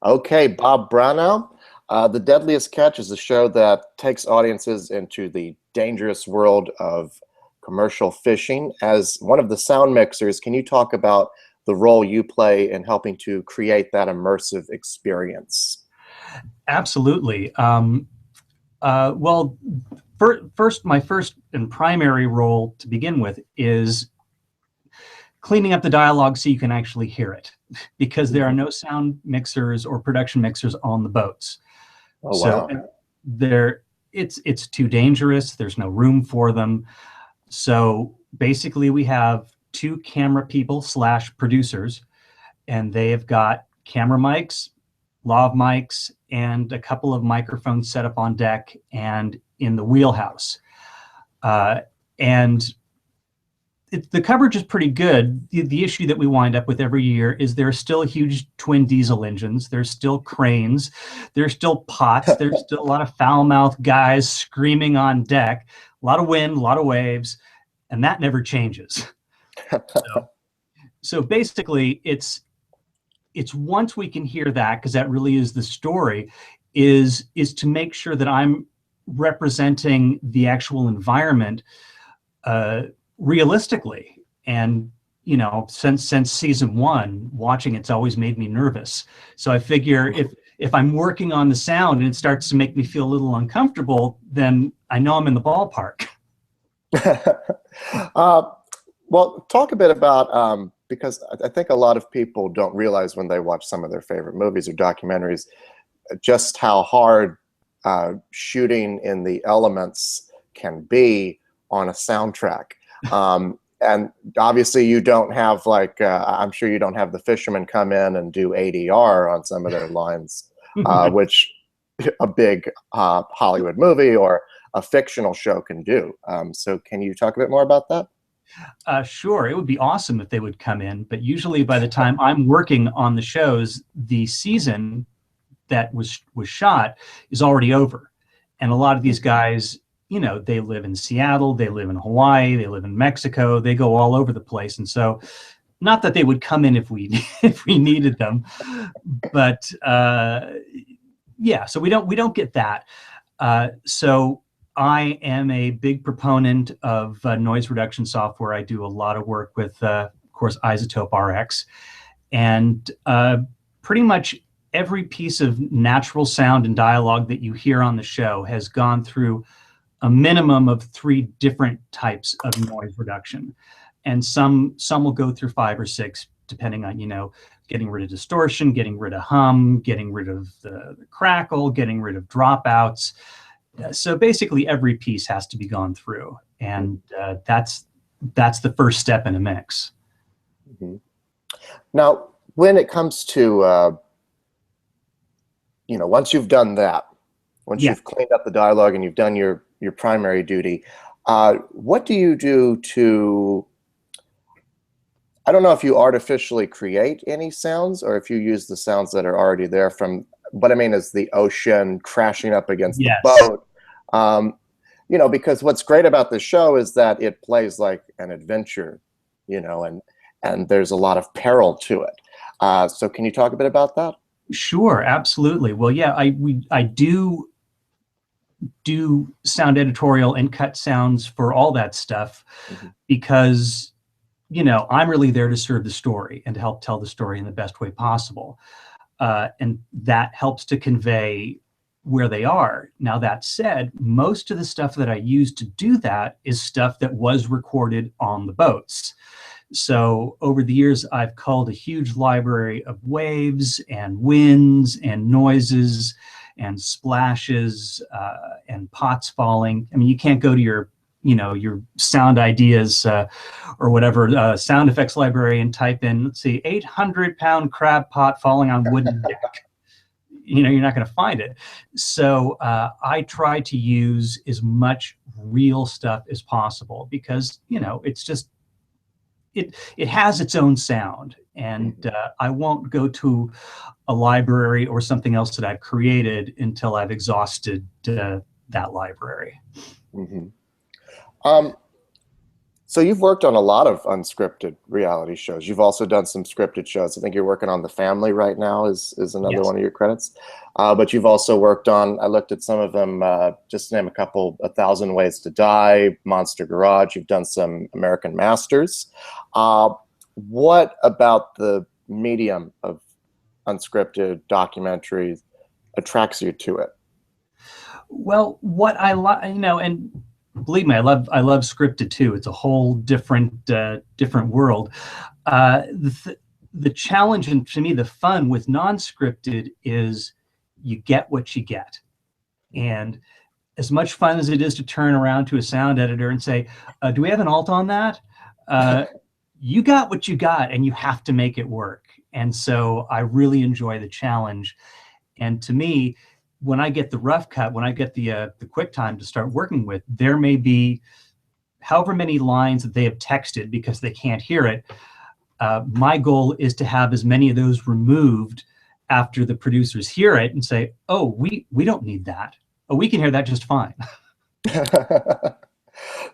Okay, Bob Bronow. The Deadliest Catch is a show that takes audiences into the dangerous world of commercial fishing. As one of the sound mixers, can you talk about the role you play in helping to create that immersive experience? Absolutely. Well, first, my first and primary role to begin with is cleaning up the dialogue so you can actually hear it, because there are no sound mixers or production mixers on the boats. Oh, So wow. there, it's too dangerous. There's no room for them. So basically, we have two camera people slash producers, and they have got camera mics, lav mics, and a couple of microphones set up on deck and in the wheelhouse. And the coverage is pretty good. The issue that we wind up with every year is there's still huge twin diesel engines. There's still cranes. There's still pots. There's still a lot of foul-mouthed guys screaming on deck. A lot of wind, a lot of waves, and that never changes. So basically, it's once we can hear that, because that really is the story, is to make sure that I'm representing the actual environment realistically. And since season one, watching it's always made me nervous. So I figure if I'm working on the sound and it starts to make me feel a little uncomfortable, then I know I'm in the ballpark. Well, talk a bit about, because I think a lot of people don't realize when they watch some of their favorite movies or documentaries, just how hard shooting in the elements can be on a soundtrack. And obviously you don't have I'm sure you don't have the fishermen come in and do ADR on some of their lines, which a big Hollywood movie or a fictional show can do. So can you talk a bit more about that? Sure, it would be awesome if they would come in, but usually by the time I'm working on the shows, the season that was shot is already over. And a lot of these guys, they live in Seattle, they live in Hawaii, they live in Mexico, they go all over the place. And so, not that they would come in if we if we needed them, but yeah, so we don't get that. So I am a big proponent of noise reduction software. I do a lot of work with, of course, Isotope RX, and pretty much every piece of natural sound and dialogue that you hear on the show has gone through a minimum of 3 different types of noise reduction, and some will go through 5 or 6, depending on getting rid of distortion, getting rid of hum, getting rid of the crackle, getting rid of dropouts. So basically, every piece has to be gone through, and that's the first step in a mix. Mm-hmm. Now, when it comes to once you've done that, once you've cleaned up the dialogue and you've done your primary duty, what do you do to, I don't know if you artificially create any sounds or if you use the sounds that are already there from, what I mean is the ocean crashing up against the boat. Because what's great about this show is that it plays like an adventure, and there's a lot of peril to it. So can you talk a bit about that? Sure, absolutely. Well, yeah, I do sound editorial and cut sounds for all that stuff, because I'm really there to serve the story and to help tell the story in the best way possible, and that helps to convey where they are. Now, that said, most of the stuff that I use to do that is stuff that was recorded on the boats. So over the years, I've culled a huge library of waves and winds and noises and splashes and pots falling. I mean, you can't go to your sound ideas or whatever sound effects library and type in, let's see, 800-pound crab pot falling on wooden deck. You're not going to find it. So I try to use as much real stuff as possible, because it's just it has its own sound, and I won't go to a library or something else that I've created until I've exhausted that library. Mm-hmm. So you've worked on a lot of unscripted reality shows. You've also done some scripted shows. I think you're working on The Family right now is another Yes. one of your credits. But you've also worked on, I looked at some of them, just to name a couple, 1,000 Ways to Die, Monster Garage. You've done some American Masters. What about the medium of unscripted documentaries attracts you to it? Well, what I like, and believe me, I love scripted too. It's a whole different world. The challenge, and to me, the fun with non-scripted is you get what you get. And as much fun as it is to turn around to a sound editor and say, "Do we have an alt on that?" You got what you got, and you have to make it work. And so I really enjoy the challenge. And to me, when I get the rough cut, when I get the quick time to start working with, there may be however many lines that they have texted because they can't hear it. My goal is to have as many of those removed after the producers hear it and say, "Oh, we don't need that. Oh, we can hear that just fine."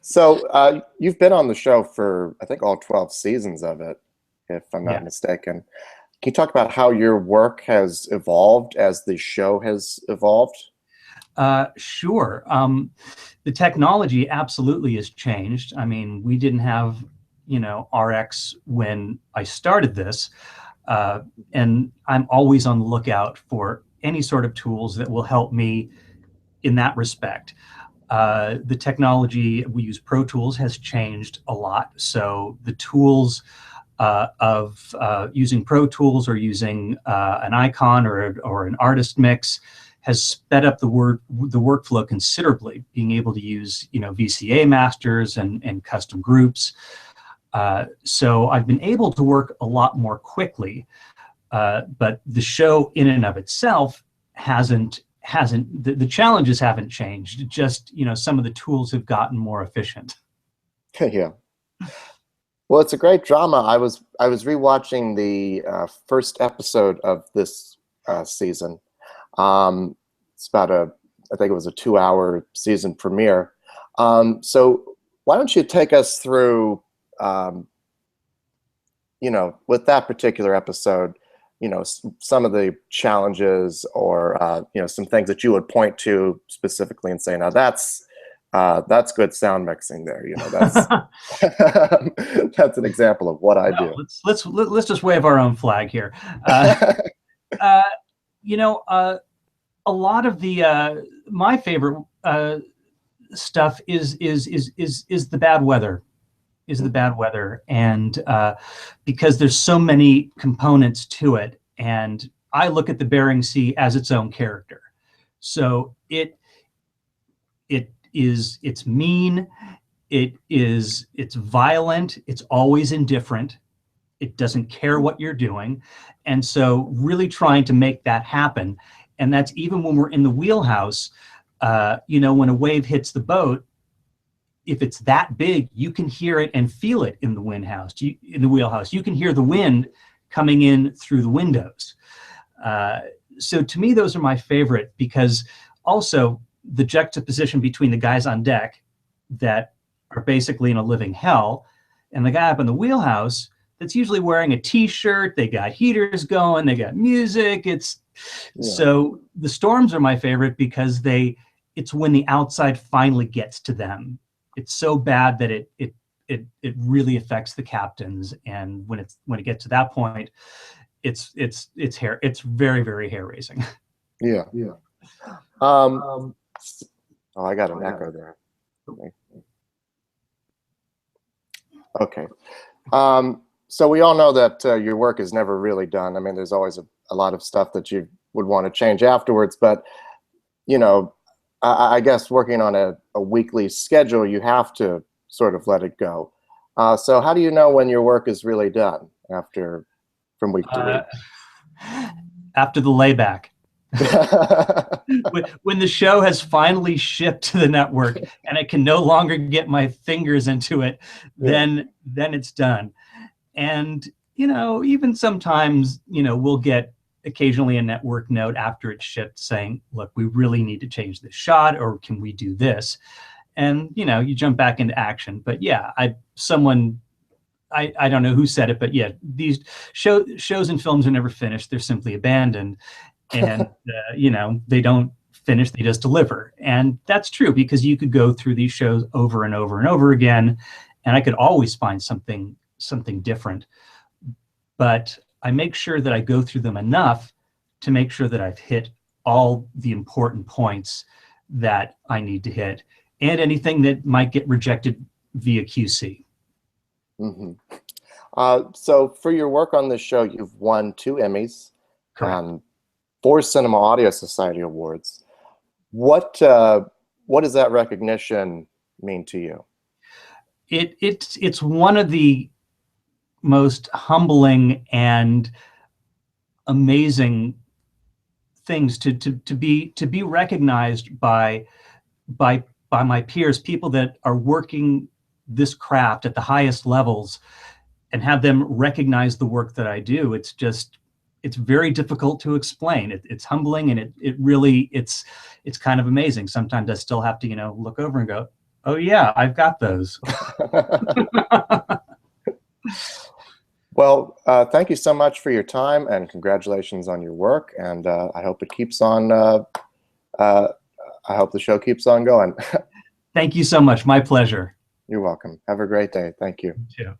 So you've been on the show for, I think, all 12 seasons of it, if I'm not Yeah. mistaken. Can you talk about how your work has evolved as the show has evolved? Sure. The technology absolutely has changed. I mean, we didn't have, RX when I started this. And I'm always on the lookout for any sort of tools that will help me in that respect. The technology, we use Pro Tools, has changed a lot. So the tools of using Pro Tools or using an icon or an artist mix has sped up the workflow considerably, being able to use VCA masters and custom groups. So I've been able to work a lot more quickly, but the show in and of itself hasn't the challenges haven't changed. Just some of the tools have gotten more efficient. Yeah. Well, it's a great drama. I was rewatching the first episode of this season. It's about I think it was a 2-hour season premiere. So why don't you take us through, with that particular episode, some of the challenges or, some things that you would point to specifically and say, now that's good sound mixing there. That's that's an example of what I do. Let's just wave our own flag here. A lot of the my favorite stuff is the bad weather. And because there's so many components to it, and I look at the Bering Sea as its own character. So it's mean, it's violent, it's always indifferent, it doesn't care what you're doing. And so really trying to make that happen. And that's even when we're in the wheelhouse, when a wave hits the boat, if it's that big, you can hear it and feel it in the wheelhouse. You can hear the wind coming in through the windows. So to me, those are my favorite, because also the juxtaposition between the guys on deck that are basically in a living hell and the guy up in the wheelhouse that's usually wearing a t-shirt, they got heaters going, they got music. So the storms are my favorite because it's when the outside finally gets to them. It's so bad that it really affects the captains, and when it gets to that point, it's very, very hair raising. Yeah. Oh, I got an echo there. Okay. So we all know that your work is never really done. I mean, there's always a lot of stuff that you would want to change afterwards, but I guess working on a weekly schedule, you have to sort of let it go. So how do you know when your work is really done from week to week? After the layback. When the show has finally shipped to the network and I can no longer get my fingers into it, then it's done. And, even sometimes, we'll get occasionally a network note after it's shipped saying, look, we really need to change this shot, or can we do this? and you know, you jump back into action. But yeah, I don't know who said it, but yeah, these shows and films are never finished. They're simply abandoned. And, you know, they don't finish, they just deliver. And that's true, because you could go through these shows over and over and over again, and I could always find something different. But I make sure that I go through them enough to make sure that I've hit all the important points that I need to hit, and anything that might get rejected via QC. Mm-hmm. So for your work on this show, you've won 2 Emmys, Correct. 4 Cinema Audio Society awards. What does that recognition mean to you? It's one of the most humbling and amazing things to be recognized by my peers, people that are working this craft at the highest levels, and have them recognize the work that I do. It's very difficult to explain. It's humbling, and it really, it's kind of amazing. Sometimes I still have to, you know, look over and go, oh yeah, I've got those. Well, thank you so much for your time, and congratulations on your work. And I hope it keeps on. I hope the show keeps on going. Thank you so much. My pleasure. You're welcome. Have a great day. Thank you. You too.